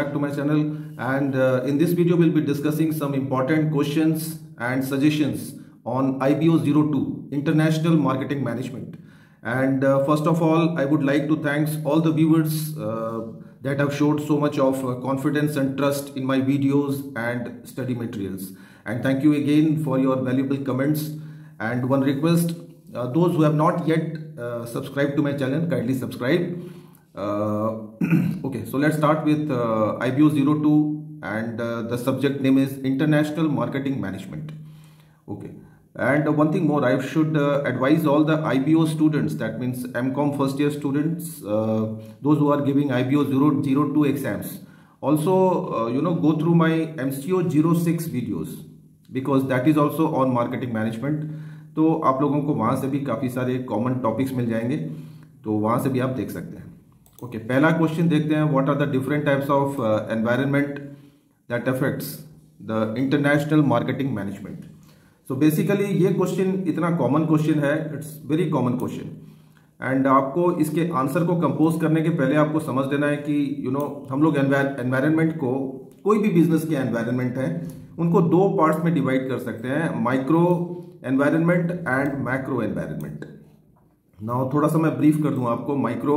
back to my channel, and in this video we'll be discussing some important questions and suggestions on IBO02 International Marketing Management. And first of all, I would like to thank all the viewers that have showed so much of confidence and trust in my videos and study materials. And thank you again for your valuable comments. And one request, those who have not yet subscribed to my channel, kindly subscribe. Okay, so let's start with IBO02, and the subject name is International Marketing Management. Okay. And one thing more, I should advise all the IBO students, that means MCOM first year students, those who are giving IBO 002 exams, also go through my MCO 06 videos, because that is also on marketing management. तो आप लोगों को वहाँ से भी काफ़ी सारे common topics मिल जाएंगे, तो वहाँ से भी आप देख सकते हैं. ओके, पहला क्वेश्चन देखते हैं. What are the different types of environment that affects the international marketing management. So basically ये क्वेश्चन इतना कॉमन क्वेश्चन है, it's very common question, and आपको इसके आंसर को कंपोज करने के पहले आपको समझ लेना है कि हम लोग एनवायरनमेंट को, कोई भी बिजनेस के एनवायरनमेंट है उनको दो पार्ट्स में डिवाइड कर सकते हैं, micro environment and macro environment. Now थोड़ा सा मैं ब्रीफ कर दूं आपको. Micro,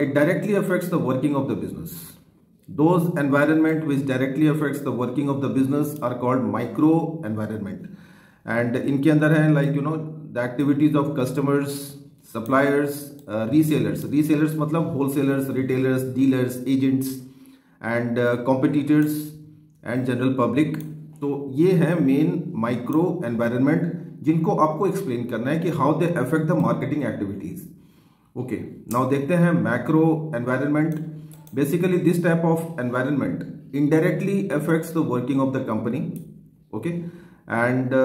it directly affects the working of the business. Those environment which directly affects the working of the business are called micro environment, and इनके अंदर है the activities of customers, suppliers, resellers. Resellers मतलब wholesalers, retailers, dealers, agents, and competitors and general public. तो ये है main micro environment जिनको आपको explain करना है कि how they affect the marketing activities. Okay, now देखते हैं macro environment. Basically, this type of environment indirectly affects the working of the company, okay, and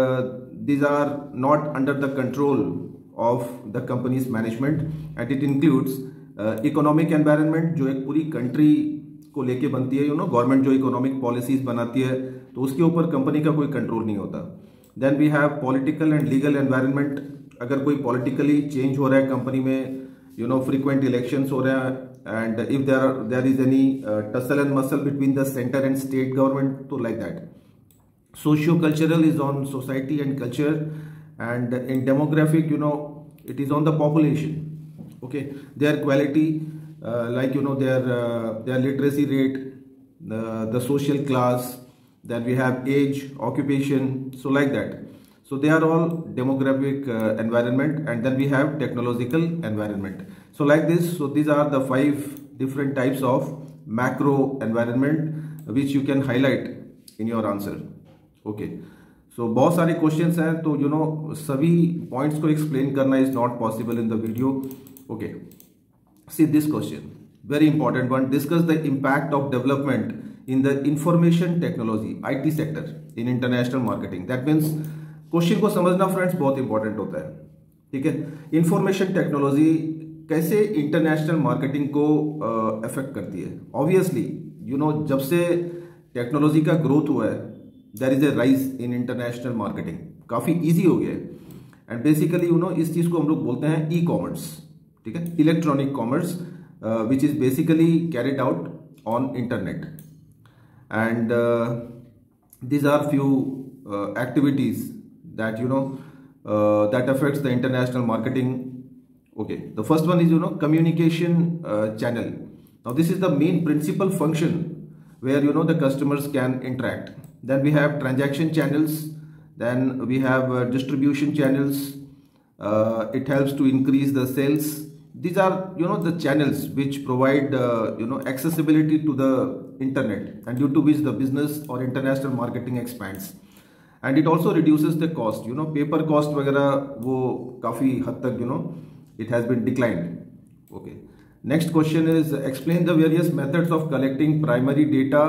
these are not under the control of the company's management, and it includes economic environment, जो एक पूरी country को लेके बनती है, government जो economic policies बनाती है तो उसके ऊपर कंपनी का कोई कंट्रोल नहीं होता. Then we have political and legal environment. अगर कोई पॉलिटिकली चेंज हो रहा है कंपनी में, frequent elections हो रहे हैं, and if there is any tussle and muscle between the center and state government, so like that. Socio-cultural is on society and culture, and in demographic, it is on the population. Okay, their quality, their literacy rate, the social class, then we have age, occupation, so like that. So they are all demographic environment, and then we have technological environment. So like this, so these are the 5 different types of macro environment which you can highlight in your answer. Okay, so बहुत सारे questions हैं, तो सभी points को explain करना is not possible in the video. Okay, see this question, very important one. Discuss the impact of development in the information technology IT sector in international marketing. That means question को समझना friends बहुत important होता है. ठीक है, information technology कैसे international marketing को affect करती है. ऑब्वियसली जब से टेक्नोलॉजी का ग्रोथ हुआ है, there is a rise in international marketing. काफी इजी हो गया है, एंड बेसिकली इस चीज को हम लोग बोलते हैं ई कॉमर्स. ठीक है, electronic commerce which is basically carried out on internet, and these are few activities that that affects the international marketing. Okay, the first one is communication channel. Now this is the main principal function where the customers can interact. Then we have transaction channels, then we have distribution channels. It helps to increase the sales. These are the channels which provide accessibility to the internet, and due to which the business or international marketing expands. And it also reduces the cost. Paper cost वगैरह वो काफी हद तक it has been declined. Okay. Next question is explain the various methods of collecting primary data,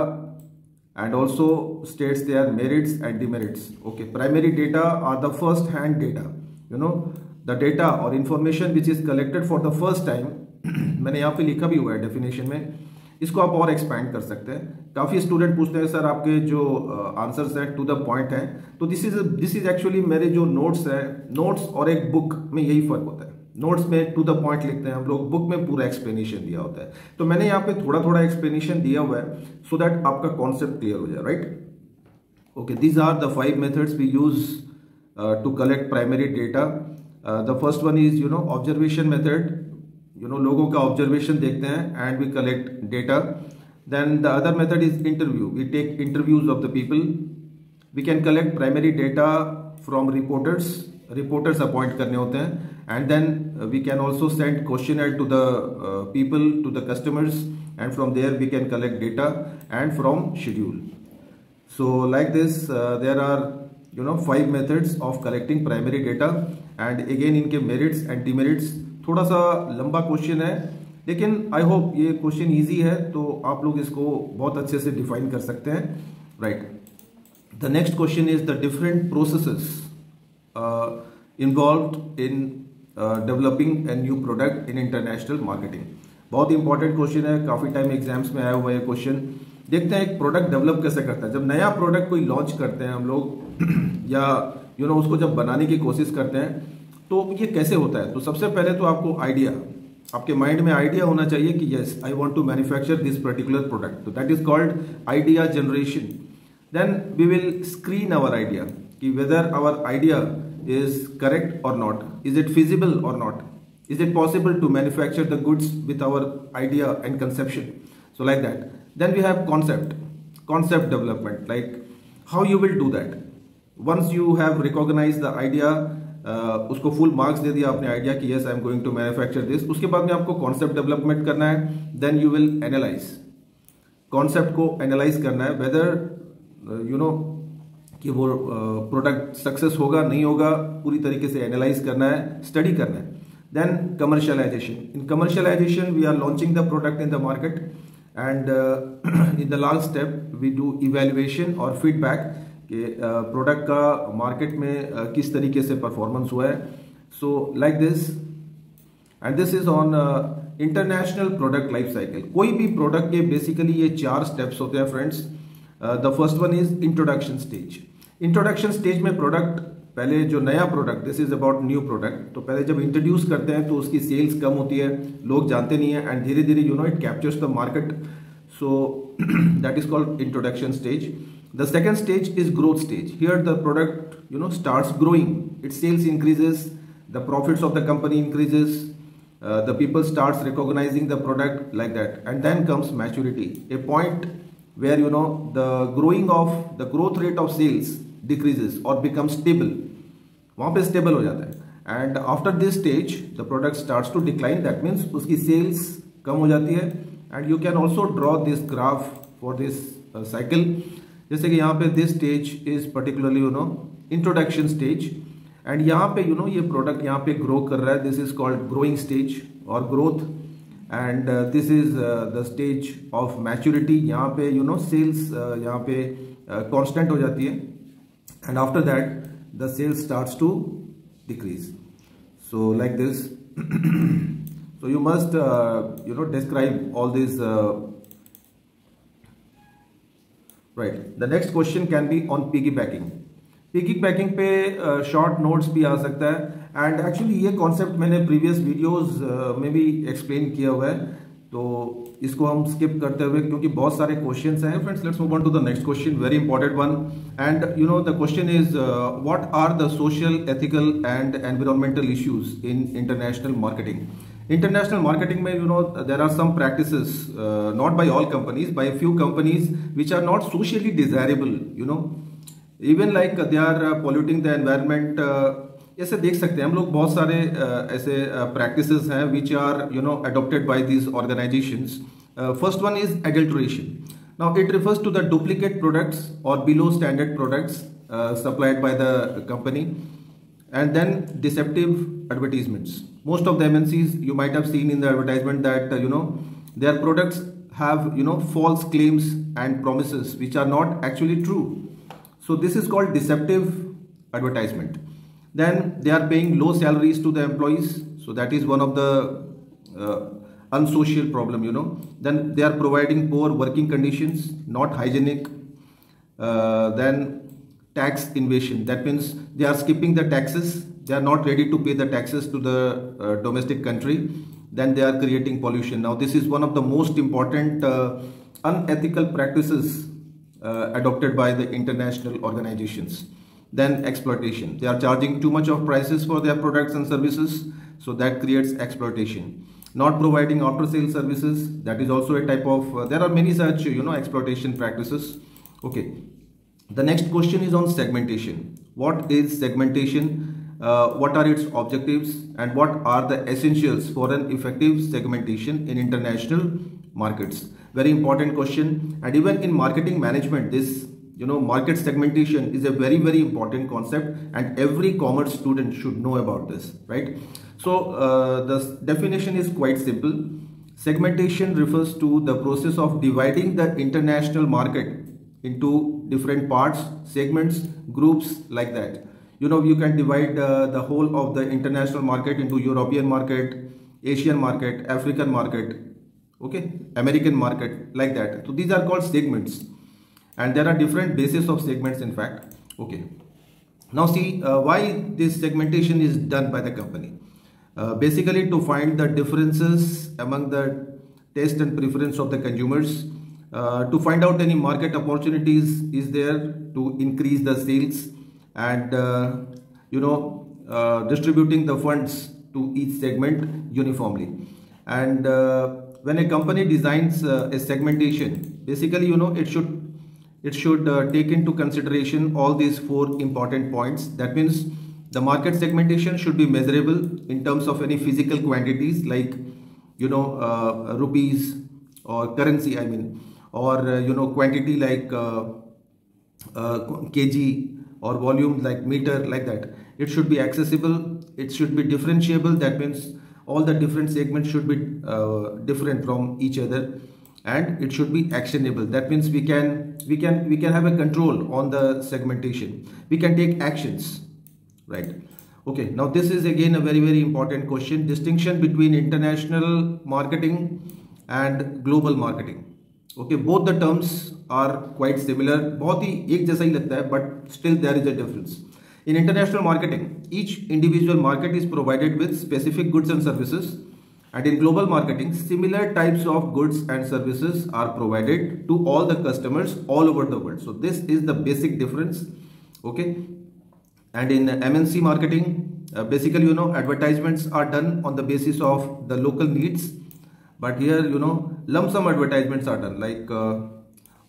and also states their merits and demerits. Okay. Primary data are the first hand data. The data or information which is collected for the first time. मैंने यहाँ पे लिखा भी हुआ है definition में, इसको आप और एक्सपैंड कर सकते हैं. काफी स्टूडेंट पूछते हैं सर आपके जो आंसर्स हैं टू द पॉइंट हैं, तो दिस इज एक्चुअली मेरे जो नोट्स हैं, नोट्स और एक बुक में यही फर्क होता है. नोट्स में टू द पॉइंट लिखते हैं हम लोग, बुक में पूरा एक्सप्लेनेशन दिया होता है। तो मैंने यहाँ पे थोड़ा थोड़ा एक्सप्लेनेशन दिया हुआ है सो दैट आपका कॉन्सेप्ट क्लियर हो जाए, right? Okay, these are the 5 methods we use to collect primary data. The first one is observation method. लोगों का observation देखते हैं and we collect data. Then the other method is interview. We take interviews of the people. We can collect primary data from reporters. Reporters appoint करने होते हैं, and then we can also send questionnaire to the people, to the customers, and from there we can collect data and from schedule. So like this there are 5 methods of collecting primary data, and again इनके merits and demerits. थोड़ा सा लंबा question है, लेकिन I hope ये question easy है तो आप लोग इसको बहुत अच्छे से डिफाइन कर सकते हैं, right? The next question is the different processes involved in developing a new product in international marketing. बहुत इंपॉर्टेंट क्वेश्चन है, काफी टाइम एग्जाम्स में आया हुआ है क्वेश्चन। देखते हैं एक प्रोडक्ट डेवलप कैसे करता है। जब नया प्रोडक्ट कोई लॉन्च करते हैं हम लोग या उसको जब बनाने की कोशिश करते हैं तो ये कैसे होता है। तो सबसे पहले तो आपको आइडिया, आपके माइंड में आइडिया होना चाहिए कि yes I want to manufacture this particular product, तो that is called idea generation. Then we will screen our idea कि whether our idea is correct और नॉट, इज इट फिजिबल और not, is it possible to manufacture the goods with our idea and conception. So like that. Then we have concept development, like how you will do that. Once you have recognized the idea, उसको full marks दे दिया आपने idea कि yes I am going to manufacture this, उसके बाद में आपको concept development करना है. Then you will analyze, concept को एनालाइज करना है whether कि वो प्रोडक्ट सक्सेस होगा नहीं होगा, पूरी तरीके से एनालाइज करना है, स्टडी करना है. Then commercialization. In commercialization, we are launching the product in the market, and in the last step we do evaluation और feedback कि प्रोडक्ट का मार्केट में किस तरीके से परफॉर्मेंस हुआ है. So like this, and this is on international product life cycle. कोई भी प्रोडक्ट के बेसिकली ये 4 स्टेप्स होते हैं friends. The first one is introduction stage. Introduction stage में प्रोडक्ट, पहले जो नया product, this is about new product, तो पहले जब इंट्रोड्यूस करते हैं तो उसकी सेल्स कम होती है, लोग जानते नहीं है, एंड धीरे धीरे it captures the market. So that is called introduction stage. The second stage is growth stage. Here the product starts growing, its sales increases, the profits of the company increases, the people starts recognizing the product like that, and then comes maturity, a point where the growth rate of sales decreases or becomes stable. वहाँ पे stable हो जाता है. And after this stage the product starts to decline, that means उसकी sales कम हो जाती है. And you can also draw this graph for this cycle. जैसे कि यहाँ पे this stage is particularly introduction stage, and यहाँ पे ये प्रोडक्ट यहाँ पे ग्रो कर रहा है. This is called growing stage और growth, and this is the stage of maturity. यहाँ पे सेल्स यहाँ पे कांस्टेंट हो जाती है, and after that the sales starts to decrease. So like this. So you must describe all this, right. The next question can be on piggy packing. Piggy packing पे short notes भी आ सकता है, and actually ये concept मैंने previous videos में भी explain किया हुआ है, तो इसको हम स्किप करते हुए, क्योंकि बहुत सारे क्वेश्चंस हैं friends. Let's move on to the next question, very important one. And the question is what are the social, ethical and environmental issues in international marketing. International marketing में there are some practices, not by all companies, by a few companies which are not socially desirable, even like they are polluting the environment. ऐसे देख सकते हैं हम लोग बहुत सारे ऐसे practices हैं which are adopted by these organizations. First one is adulteration. Now it refers to the duplicate products or below standard products supplied by the company. And then deceptive advertisements. Most of the MNCs, you might have seen in the advertisement that their products have false claims and promises which are not actually true. So this is called deceptive advertisement. Then they are paying low salaries to the employees. So that is one of the unsocial problem, Then they are providing poor working conditions, not hygienic. Then tax invasion. That means they are skipping the taxes they are not ready to pay the taxes to the domestic country, then they are creating pollution. Now this is one of the most important unethical practices adopted by the international organizations. Then exploitation. They are charging too much of prices for their products and services, so that creates exploitation. Not providing after sale services, that is also a type of there are many such exploitation practices. Okay, the next question is on segmentation. What is segmentation? What are its objectives, and what are the essentials for an effective segmentation in international markets? Very important question. And even in marketing management, this market segmentation is a very, very important concept, and every commerce student should know about this, right? So the definition is quite simple. Segmentation refers to the process of dividing the international market into different parts, segments, groups, like that. You can divide the whole of the international market into European market, Asian market, African market, okay, American market, like that. So these are called segments, and there are different bases of segments, in fact. Okay, now see why this segmentation is done by the company. Basically to find the differences among the taste and preference of the consumers, to find out any market opportunities is there to increase the sales, and distributing the funds to each segment uniformly. And when a company designs a segmentation, basically it should take into consideration all these four important points. That means the market segmentation should be measurable in terms of any physical quantities, like rupees or currency, I mean, or quantity like kg, or volume like meter, like that. It should be accessible, it should be differentiable. That means all the different segments should be different from each other, and it should be actionable. That means we can have a control on the segmentation. We can take actions, right? Okay, now this is again a very, very important question. Distinction between international marketing and global marketing. Okay, both the terms are quite similar, बहुत ही एक जैसा ही लगता है, but still there is a difference. In international marketing, each individual market is provided with specific goods and services, and in global marketing, similar types of goods and services are provided to all the customers all over the world. So this is the basic difference. Okay, and in MNC marketing, basically advertisements are done on the basis of the local needs, but here lump sum advertisements are done, like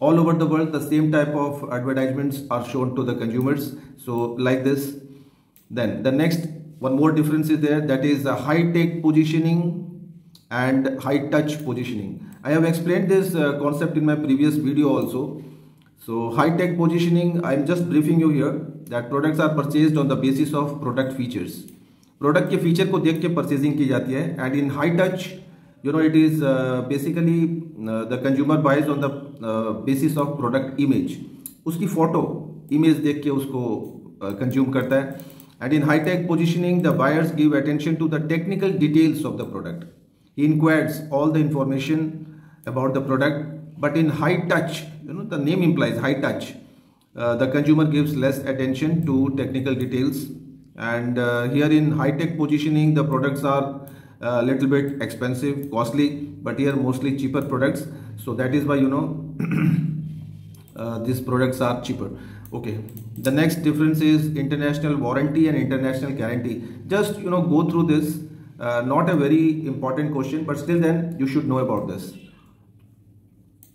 all over the world the same type of advertisements are shown to the consumers, so like this. Then the next one more difference is there, that is high tech positioning and high touch positioning. I have explained this concept in my previous video also. So high tech positioning, I am just briefing you here, that products are purchased on the basis of product features. Product के feature को देख के purchasing की जाती है, and in high touch it is basically the consumer buys on the basis of product image. उसकी photo image देख के उसको consume करता है. And in high tech positioning, the buyers give attention to the technical details of the product. He inquires all the information about the product. But in high touch, the name implies high touch, the consumer gives less attention to technical details. And here in high tech positioning, the products are a little bit expensive, costly, but here mostly cheaper products. So that is why these products are cheaper. Okay, the next difference is international warranty and international guarantee. Just go through this, not a very important question, but still then you should know about this.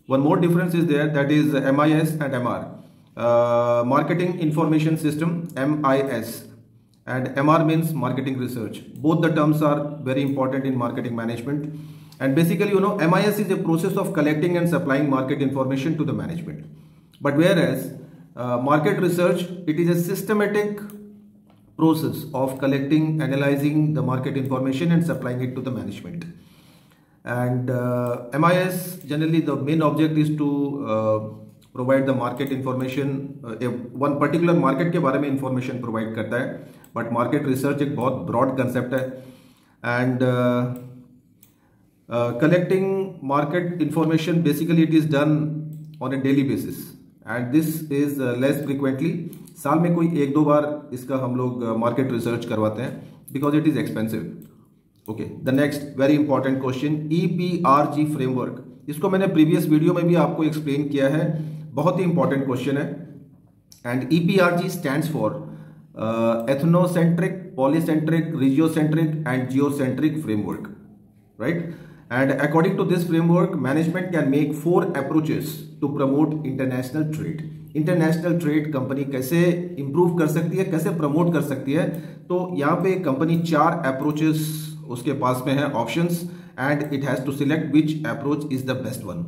One more difference is there, that is MIS and MR. Marketing Information System, MIS, and MR means marketing research. Both the terms are very important in marketing management. And basically, MIS is a process of collecting and supplying market information to the management. But whereas market research, it is a systematic process of collecting, analyzing the market information and supplying it to the management. And MIS, generally the main object is to provide the market information, one particular market के बारे में information provide करता है, but market research एक बहुत broad concept है. And collecting market information, basically it is done on a daily basis. And this is less frequently. साल में कोई 1-2 बार इसका हम लोग मार्केट रिसर्च करवाते हैं because it is expensive. Okay, the next very important question, EPRG framework. इसको मैंने प्रीवियस वीडियो में भी आपको एक्सप्लेन किया है, बहुत ही इंपॉर्टेंट क्वेश्चन है. And EPRG stands for ethnocentric, polycentric, regiocentric and geocentric framework, right? And according to this framework, management can make 4 approaches to promote international trade. International trade company कैसे improve कर सकती है, कैसे प्रमोट कर सकती है? तो यहाँ पे कंपनी 4 अप्रोचेस उसके पास में है, options, and it has to select which approach is the best one.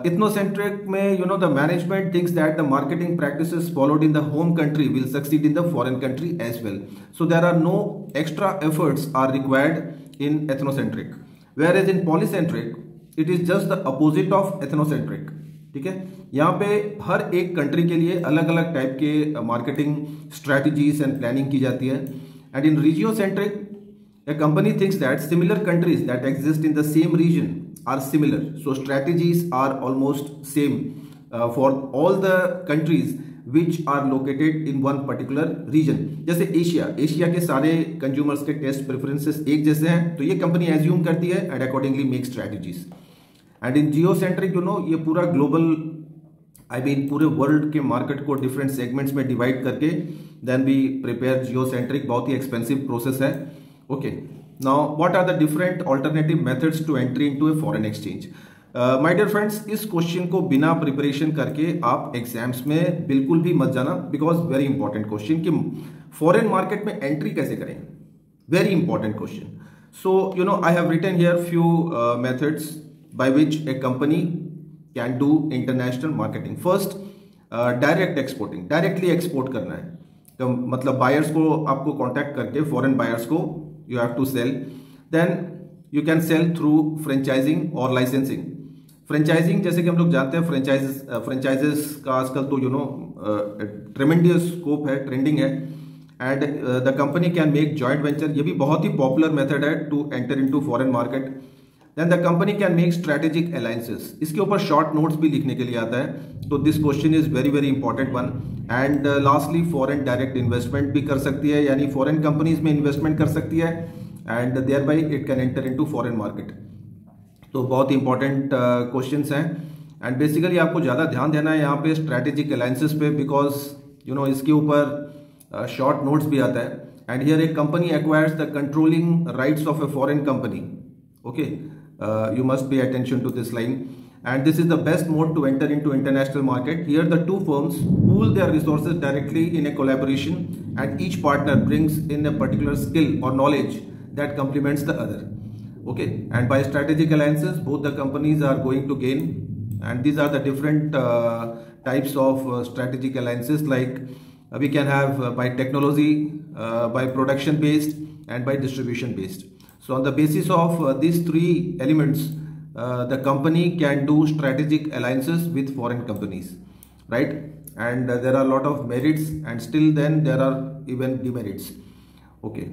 Ethnocentric में the management thinks that the marketing practices followed in the home country will succeed in the foreign country as well. So there are no extra efforts are required in ethnocentric. Whereas in polycentric, it is just the opposite of ethnocentric. ठीक है, यहाँ पे हर एक country के लिए अलग अलग type के मार्केटिंग स्ट्रेटजीज एंड प्लानिंग की जाती है. And in regiocentric, a company thinks that similar countries that exist in the same region are similar, so strategies are almost same for all the countries which are located in one particular region. जैसे Asia के सारे consumers के test preferences एक जैसे हैं, तो ये company assume करती है and accordingly make strategies. And in geocentric ये पूरा ग्लोबल पूरे वर्ल्ड के मार्केट को डिफरेंट सेगमेंट्स में डिवाइड करके देन वी प्रिपेयर जियोसेंट्रिक. बहुत ही एक्सपेंसिव प्रोसेस है. Okay, now what are the different alternative methods to entry into a foreign exchange? My dear friends, इस क्वेश्चन को बिना प्रिपरेशन करके आप एग्जाम्स में बिल्कुल भी मत जाना, बिकॉज वेरी इंपॉर्टेंट क्वेश्चन कि फॉरेन मार्केट में एंट्री कैसे करें. Very important question. So I have written here few methods by which a company can do international marketing. First, direct exporting, directly export करना है. तो मतलब बायर्स को आपको कॉन्टैक्ट करके फॉरेन बायर्स को you have to sell. Then you can sell through franchising और licensing. Franchising जैसे कि हम लोग जानते हैं, फ्रेंचाइजेस का आजकल तो ट्रेमेंडियस स्कोप है, ट्रेंडिंग है. And the company can make joint venture. ये भी बहुत ही पॉपुलर मेथड है to enter into foreign market. Then the company can make strategic alliances. इसके ऊपर शॉर्ट नोट्स भी लिखने के लिए आता है, तो this question is very very important one. And lastly, foreign direct investment भी कर सकती है, यानी फॉरेन कंपनीज में इन्वेस्टमेंट कर सकती है and thereby it can enter into foreign market. तो बहुत इंपॉर्टेंट क्वेश्चंस हैं. एंड बेसिकली आपको ज़्यादा ध्यान देना है यहाँ पे स्ट्रैटेजिक अलायंसेस पे, बिकॉज इसके ऊपर शॉर्ट नोट्स भी आता है. एंड हियर एक company acquires the controlling rights of a foreign company. Okay, you must pay attention to this line. And this is the best mode to enter into international market. Here the two firms pool their resources directly in a collaboration and each partner brings in a particular skill or knowledge that complements the other. Okay, and by strategic alliances both the companies are going to gain. And these are the different types of strategic alliances, like we can have by technology, by production based and by distribution based. So on the basis of these 3 elements, the company can do strategic alliances with foreign companies, right? And there are a lot of merits, and still then there are even demerits. Okay.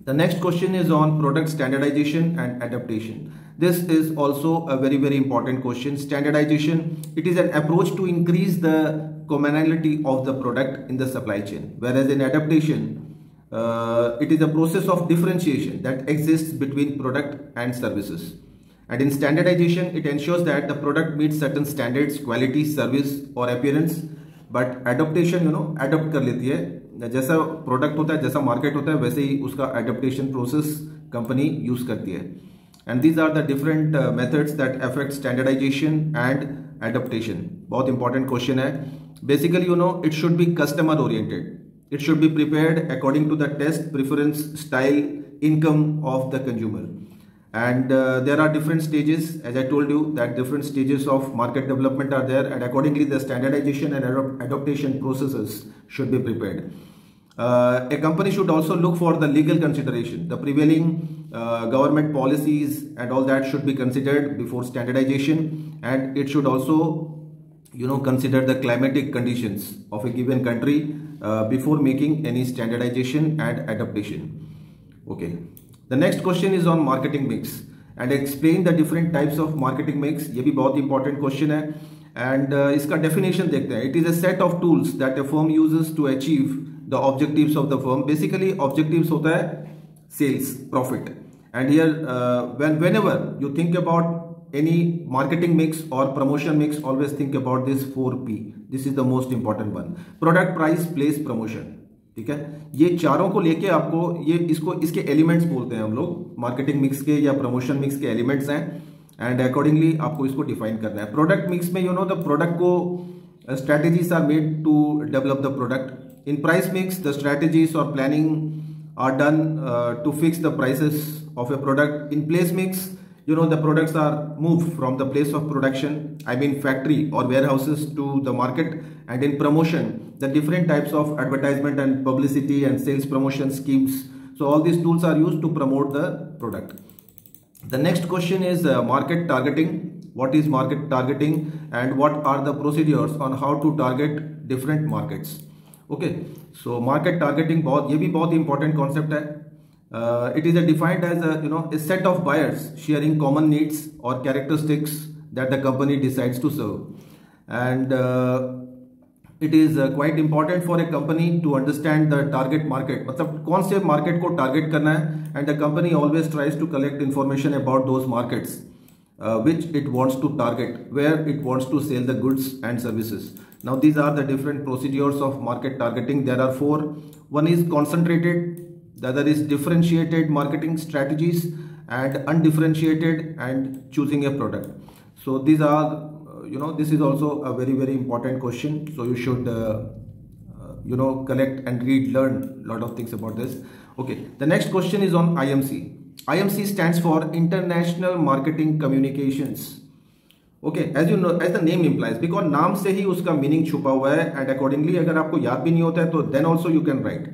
The next question is on product standardization and adaptation. This is also a very very important question. Standardization, it is an approach to increase the commonality of the product in the supply chain, whereas in adaptation, it is a process of differentiation that exists between product and services. And in standardization, it ensures that the product meets certain standards, quality, service or appearance. But adaptation, adapt कर लेती है. जैसा product होता है, जैसा market होता है, वैसे ही उसका एडेप्टेशन प्रोसेस कंपनी यूज करती है. And these are the different methods that affect standardisation and adaptation. बहुत इंपॉर्टेंट क्वेश्चन है. Basically it should be customer oriented. It should be prepared according to the taste, preference, style, income of the consumer. And there are different stages, as I told you that different stages of market development are there, and accordingly the standardization and adaptation processes should be prepared. A company should also look for the legal consideration. The prevailing government policies and all that should be considered before standardization, and it should also consider the climatic conditions of a given country before making any standardization and adaptation. Okay. The next question is on marketing mix and explain the different types of marketing mix. ये भी बहुत important question है. And इसका definition देखते हैं. It is a set of tools that a firm uses to achieve the objectives of the firm. Basically objectives होता है sales, profit. And here whenever you think about any marketing mix or promotion mix, always think about this 4P. This is the most important one. Product, price, place, promotion. ठीक है, ये चारों को लेके आपको इसके एलिमेंट्स बोलते हैं हम लोग. मार्केटिंग मिक्स के या प्रमोशन मिक्स के एलिमेंट्स हैं एंड अकॉर्डिंगली आपको इसको डिफाइन करना है. प्रोडक्ट मिक्स में द प्रोडक्ट को strategies are made to develop the product. In price mix, the strategies or planning are done to fix the prices of a product. In place mix, the products are moved from the place of production, I mean factory or warehouses, to the market. And in promotion, the different types of advertisement and publicity and sales promotion schemes. So all these tools are used to promote the product. The next question is market targeting. What is market targeting and what are the procedures on how to target different markets? Okay, so market targeting ये भी बहुत important concept है. It is defined as a set of buyers sharing common needs or characteristics that the company decides to serve. And it is quite important for a company to understand the target market. मतलब कौन से market को target करना है, and the company always tries to collect information about those markets which it wants to target, where it wants to sell the goods and services. Now these are the different procedures of market targeting. There are 4. One is concentrated, the other is differentiated marketing strategies, and undifferentiated and choosing a product. So these are this is also a very, very important question. So you should collect and learn a lot of things about this. Okay, the next question is on IMC. IMC stands for International Marketing Communications. Okay, as you know, as the name implies, because नाम से ही उसका meaning छुपा हुआ है, and accordingly अगर आपको याद भी नहीं होता है तो then also you can write.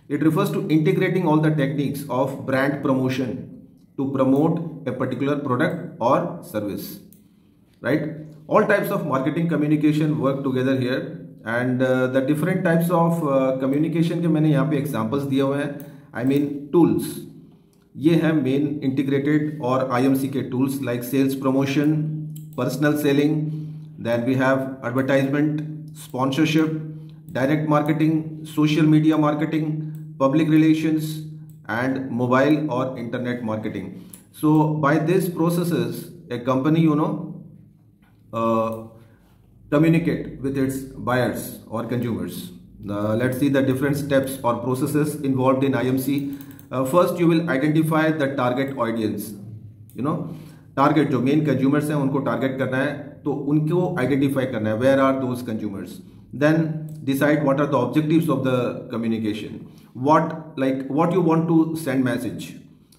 It refers to integrating all the techniques of brand promotion to promote a particular product or service. Right? All types of marketing communication work together here, and the different types of communication के मैंने यहाँ पे examples दिए हुए हैं. I mean tools. ये है main integrated और IMC के tools like sales promotion, personal selling, then we have advertisement, sponsorship, direct marketing, social media marketing, public relations and mobile और internet marketing. So by this processes a company communicate with its buyers or consumers. Let's see the different steps or processes involved in IMC. First you will identify the target audience. Target जो main consumers हैं उनको target करना है, तो उनको identify करना है, where are those consumers. Then decide what are the objectives of the communication, what you want to send message,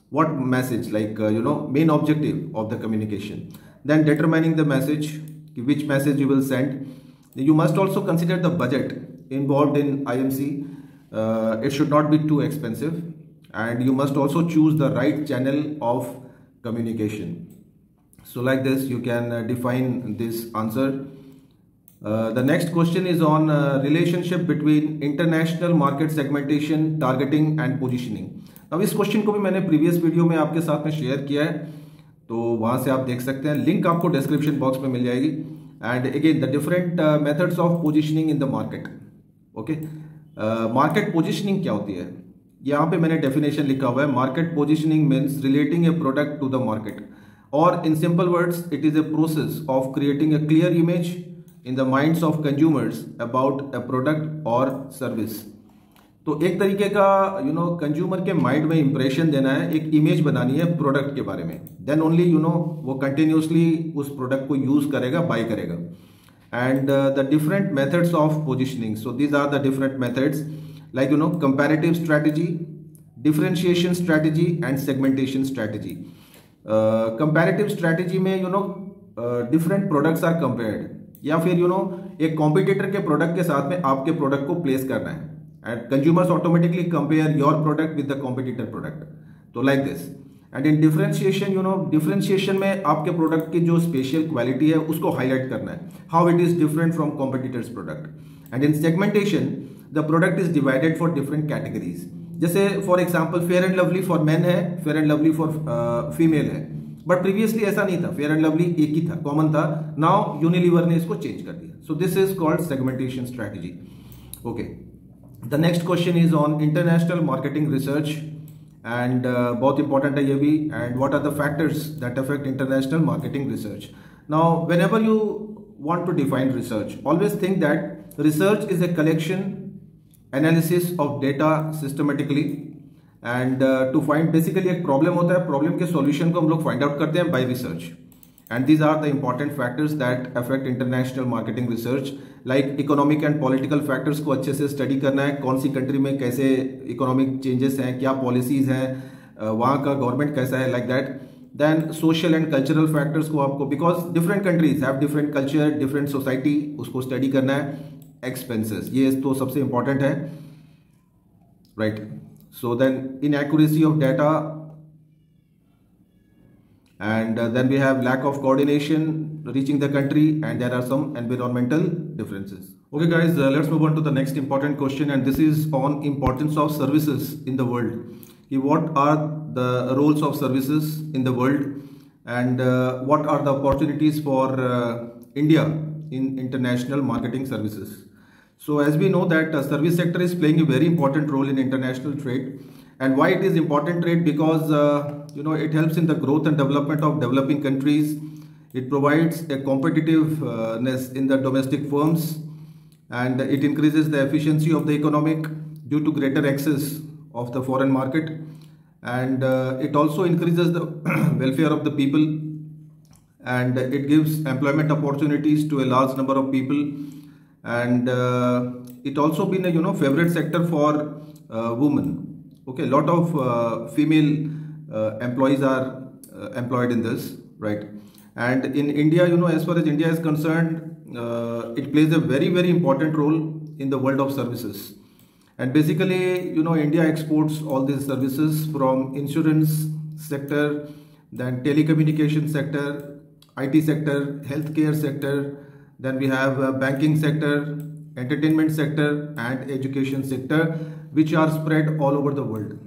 what message, main objective of the communication. Then determining the message, which message you will send. You must also consider the budget involved in IMC. It should not be too expensive, and you must also choose the right channel of communication. So like this you can define this answer. The next question is on relationship between international market segmentation, targeting and positioning. अब इस question को भी मैंने previous video में आपके साथ में share किया है, तो वहां से आप देख सकते हैं, लिंक आपको डिस्क्रिप्शन बॉक्स में मिल जाएगी. And again the different methods of positioning in the market. Okay, market positioning क्या होती है, यहाँ पे मैंने डेफिनेशन लिखा हुआ है. Market positioning means relating a product to the market, और in simple words it is a process of creating a clear image in the minds of consumers about a product और सर्विस. तो एक तरीके का consumer के mind में impression देना है, एक इमेज बनानी है प्रोडक्ट के बारे में. देन ओनली वो कंटिन्यूसली उस प्रोडक्ट को यूज करेगा, बाय करेगा. And the different methods of positioning. So these are the different methods like comparative strategy, differentiation strategy and segmentation strategy. Comparative strategy में different products are compared, या फिर एक competitor के product के साथ में आपके product को place करना है, and consumers automatically compare your product with the competitor product. तो like this. And in differentiation, differentiation में आपके product की जो special quality है उसको highlight करना है, how it is different from competitors product. And in segmentation, the product is divided for different categories. जैसे for example, fair and lovely for men है, fair and lovely for female है. But previously ऐसा नहीं था, fair and lovely एक ही था, common था. Now Unilever ने इसको चेंज कर दिया. So this is called segmentation strategy. Okay, the next question is on international marketing research and बहुत इंपॉर्टेंट है ये भी. And what are the factors that affect international marketing research. Now whenever you want to define research, always think that research is a collection analysis of data systematically and to find basically एक problem होता है, problem के solution को हम लोग find out करते हैं by research. And these are the important factors that affect international marketing research, like economic and political factors को अच्छे से study करना है, कौन सी country में कैसे economic changes हैं, क्या policies हैं, वहाँ का government कैसा है, like that. Then social and cultural factors को आपको, because different countries have different culture, different society, उसको study करना है. Expenses, ये तो सबसे important है, right? So then inaccuracy of data, and then we have lack of coordination reaching the country, and there are some environmental differences. Okay guys, let's move on to the next important question, and this is on importance of services in the world. What are the roles of services in the world, and what are the opportunities for India in international marketing services. So as we know that service sector is playing a very important role in international trade. And why it is important trade? Because it helps in the growth and development of developing countries. It provides a competitiveness in the domestic firms, and it increases the efficiency of the economic due to greater access of the foreign market, and it also increases the welfare of the people, and it gives employment opportunities to a large number of people, and it also been a favorite sector for women. Okay, a lot of female employees are employed in this, right? And in India, as far as India is concerned, it plays a very, very important role in the world of services. And basically, India exports all these services from insurance sector, then telecommunication sector, IT sector, healthcare sector, then we have banking sector, entertainment sector, and education sector, which are spread all over the world.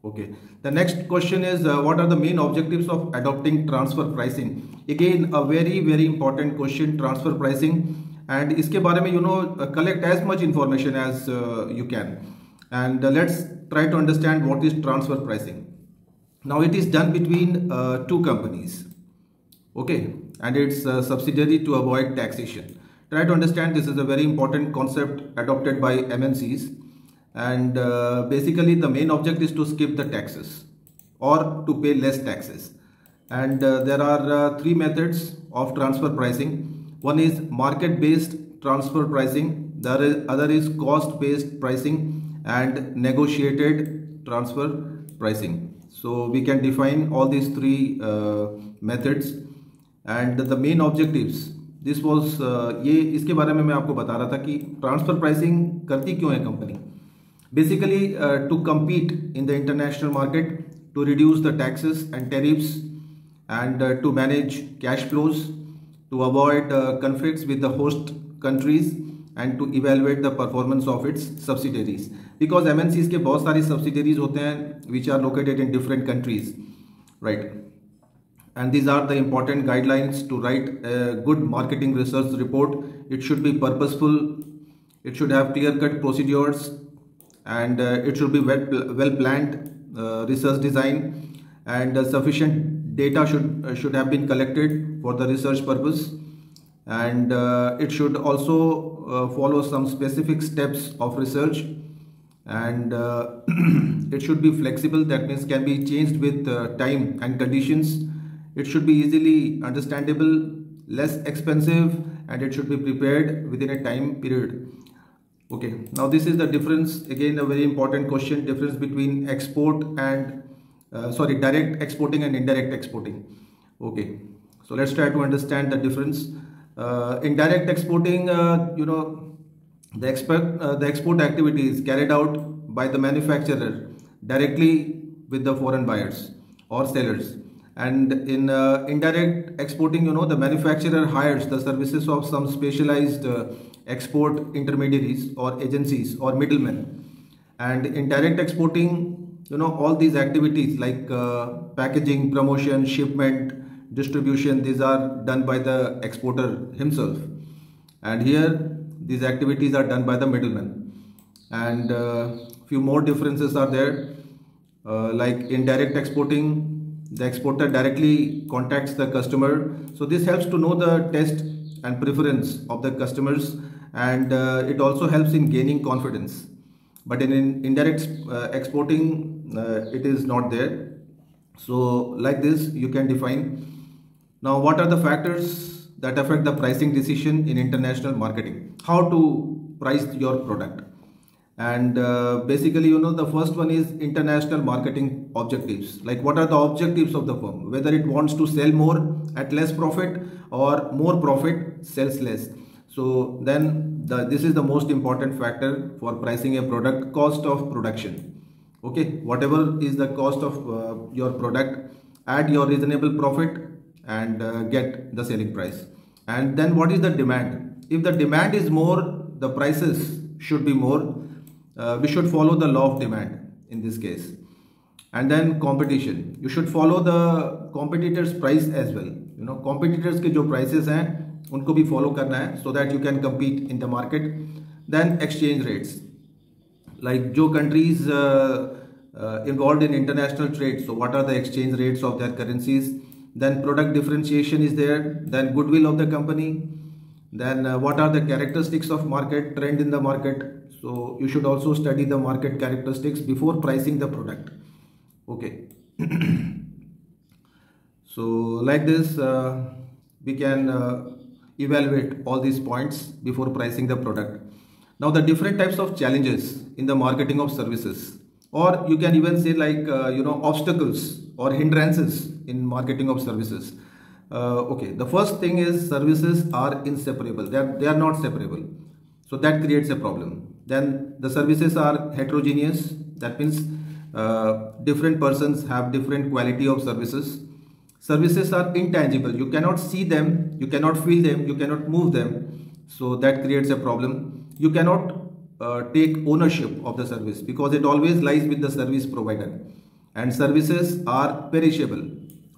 Okay. The next question is, what are the main objectives of adopting transfer pricing? Again, a very, very important question, transfer pricing. And इसके बारे में collect as much information as you can, and let's try to understand what is transfer pricing. Now it is done between two companies, okay, and it's subsidiary to avoid taxation. Try to understand, this is a very important concept adopted by MNCs, and basically the main object is to skip the taxes or to pay less taxes. And there are three methods of transfer pricing. One is market-based transfer pricing, the other is cost-based pricing, and negotiated transfer pricing. So we can define all these three methods, and the main objectives. This was ये इसके बारे में मैं आपको बता रहा था कि ट्रांसफर प्राइसिंग करती क्यों है company. Basically to compete in the international market, to reduce the taxes and tariffs, and to manage cash flows, to avoid conflicts with the host countries, and to evaluate the performance of its subsidiaries. Because MNCs के बहुत सारी subsidiaries होते हैं which are located in different countries, right? And these are the important guidelines to write a good marketing research report. It should be purposeful, it should have clear-cut procedures, and it should be well planned research design, and sufficient data should have been collected for the research purpose, and it should also follow some specific steps of research, and it should be flexible, that means can be changed with time and conditions. It should be easily understandable, less expensive, and it should be prepared within a time period. Okay, now this is the difference, again a very important question, difference between export and direct exporting and indirect exporting. Okay, so let's try to understand the difference. Indirect exporting, the export activity is carried out by the manufacturer directly with the foreign buyers or sellers, and in indirect exporting, the manufacturer hires the services of some specialized export intermediaries or agencies or middlemen. And in direct exporting, all these activities like packaging, promotion, shipment, distribution, these are done by the exporter himself, and here these activities are done by the middleman. And few more differences are there, like indirect exporting, the exporter directly contacts the customer, so this helps to know the taste and preference of the customers, and it also helps in gaining confidence. But in indirect exporting, it is not there. So like this you can define. Now, what are the factors that affect the pricing decision in international marketing? How to price your product? And basically, the first one is international marketing objectives. Like, what are the objectives of the firm? Whether it wants to sell more at less profit or more profit sells less. So then this is the most important factor for pricing a product: cost of production. Okay, whatever is the cost of your product, add your reasonable profit and get the selling price. And then what is the demand? If the demand is more, the prices should be more. We should follow the law of demand in this case. And then competition, you should follow the competitors price as well. Competitors के जो prices हैं उनको भी follow करना है, so that you can compete in the market. Then exchange rates, like जो countries involved in international trade, so what are the exchange rates of their currencies. Then product differentiation is there. Then goodwill of the company. Then what are the characteristics of market, trend in the market. So you should also study the market characteristics before pricing the product. Okay. So like this we can evaluate all these points before pricing the product. Now, the different types of challenges in the marketing of services, or you can even say like obstacles or hindrances in marketing of services. Okay, the first thing is services are inseparable. They are not separable, so that creates a problem. Then the services are heterogeneous. That means different persons have different quality of services. Services are intangible. You cannot see them, you cannot feel them, you cannot move them. So that creates a problem. You cannot take ownership of the service because it always lies with the service provider. And services are perishable.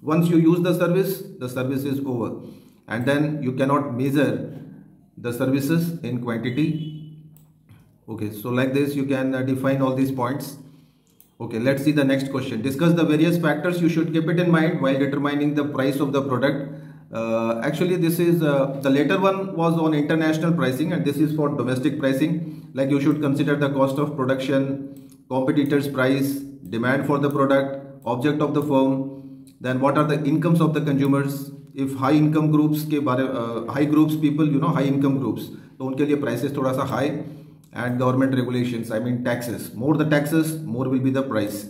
Once you use the service is over. And then you cannot measure the services in quantity. Okay, so like this you can define all these points. Okay, let's see the next question. Discuss the various factors you should keep it in mind while determining the price of the product. Actually, this is the later one was on international pricing, and this is for domestic pricing. Like, you should consider the cost of production, competitors' price, demand for the product, object of the firm, then what are the incomes of the consumers. If high income groups के बारे high groups people, high income groups, तो उनके लिए prices थोड़ा सा high. And government regulations, I mean taxes. More the taxes, more will be the price.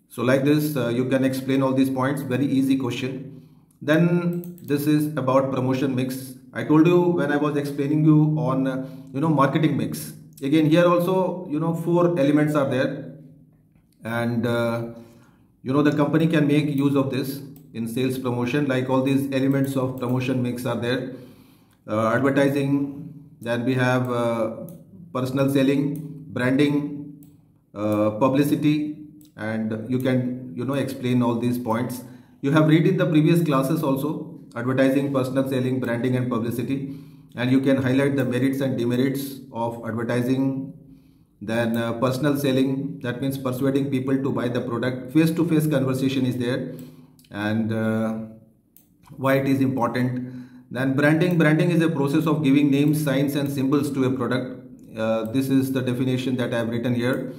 So like this you can explain all these points. Very easy question. Then this is about promotion mix. I told you when I was explaining you on marketing mix. Again, here also 4 elements are there, and the company can make use of this in sales promotion. Like, all these elements of promotion mix are there. Advertising, then we have personal selling, branding, publicity, and you can explain all these points. You have read in the previous classes also, advertising, personal selling, branding and publicity, and you can highlight the merits and demerits of advertising. Then personal selling, that means persuading people to buy the product. Face-to-face conversation is there, and why it is important. Then branding is a process of giving names, signs and symbols to a product. This is the definition that I have written here.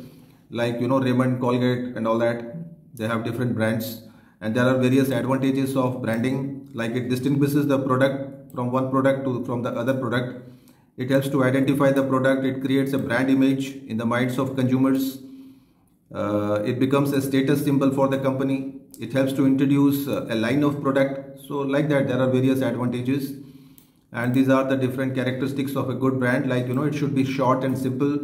Like Raymond, Colgate and all that, they have different brands, and there are various advantages of branding. Like, it distinguishes the product from one product from the other product. It helps to identify the product. It creates a brand image in the minds of consumers. It becomes a status symbol for the company. It helps to introduce a line of product. So like that, there are various advantages. And these are the different characteristics of a good brand. Like, it should be short and simple.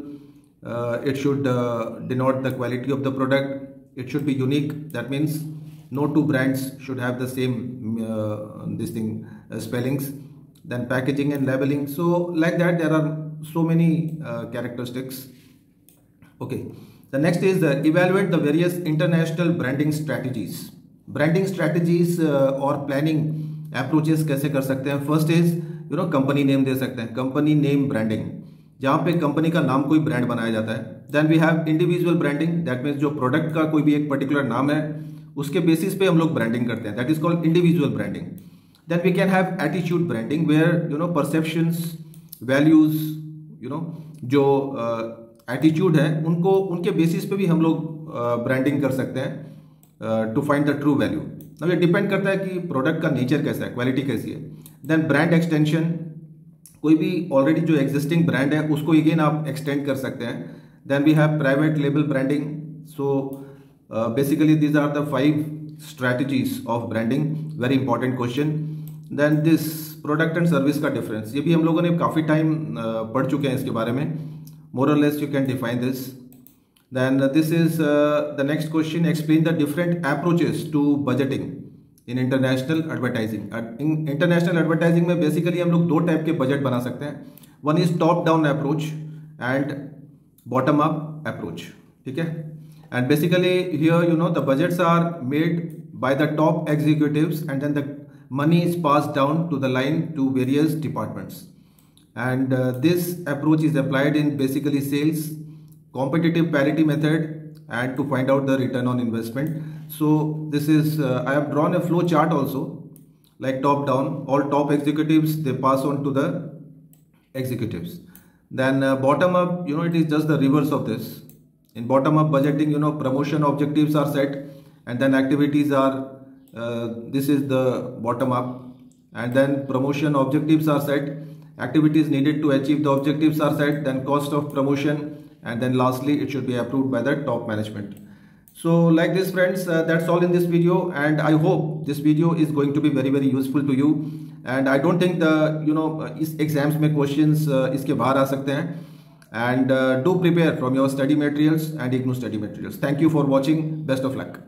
It should denote the quality of the product. It should be unique. That means no two brands should have the same spellings. Then packaging and labeling. So like that, there are so many characteristics. Okay. The next is evaluate the various international branding strategies. Branding strategies और planning approaches कैसे कर सकते हैं? First is company name दे सकते हैं, company name branding, जहाँ पे company का नाम कोई ब्रांड बनाया जाता है. Then we have individual branding, that means जो प्रोडक्ट का कोई भी एक पर्टिकुलर नाम है उसके बेसिस पे हम लोग ब्रांडिंग करते हैं, that is called individual branding. Then we can have attitude branding where perceptions, values, जो एटीट्यूड है उनको उनके बेसिस पे भी हम लोग ब्रांडिंग कर सकते हैं to find the true value. अब ये डिपेंड करता है कि प्रोडक्ट का नेचर कैसा है, क्वालिटी कैसी है. देन ब्रांड एक्सटेंशन, कोई भी ऑलरेडी जो एग्जिस्टिंग ब्रांड है उसको अगेन आप एक्सटेंड कर सकते हैं. Then we have private label branding. So basically these are the 5 strategies of branding. Very important question. Then this product and service का डिफरेंस, ये भी हम लोगों ने काफ़ी टाइम पढ़ चुके हैं इसके बारे में. मोर और less you can define this. Then this is the next question. Explain the different approaches to budgeting in international advertising. In international advertising में basically हम लोग 2 टाइप के बजट बना सकते हैं. One is top down approach and bottom up approach. ठीक है? And basically here the budgets are made by the top executives and then the money is passed down to the line to various departments. And this approach is applied in basically sales, competitive parity method, and to find out the return on investment. So this is I have drawn a flow chart also, like top down, all top executives they pass on to the executives. Then bottom up, it is just the reverse of this. In bottom up budgeting, promotion objectives are set and then activities are this is the bottom up, and then promotion objectives are set, activities needed to achieve the objectives are set, then cost of promotion, and then lastly it should be approved by the top management. So like this friends, that's all in this video, and I hope this video is going to be very very useful to you. And I don't think the इस exams में questions इसके बाहर आ सकते हैं. And do prepare from your study materials and IGNOU study materials. Thank you for watching. Best of luck.